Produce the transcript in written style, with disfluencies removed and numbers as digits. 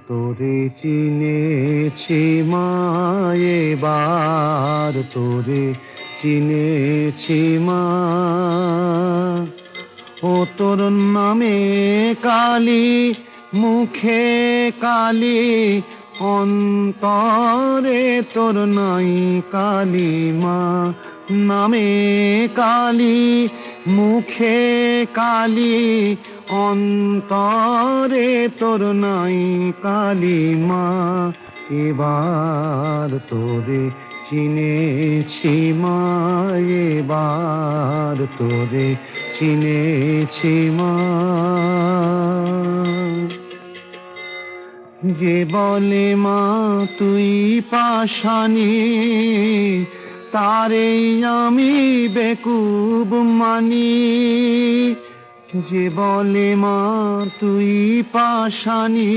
তোরে চিনেছি মা, এবার তোরে চিনেছি মা। ও তোর নামে কালী, মুখে কালী, অন্তরে তোর নাই কালী মা। নামে কালী, মুখে কালী, অন্তরে তোর নাই কালী মা। এবার তোরে চিনেছি মা, এবার তোরে চিনেছি মা। যে বলে মা তুই পাষাণী, তারেই আমি বেকুব মানি। যে বলে মা তুই পাষাণী,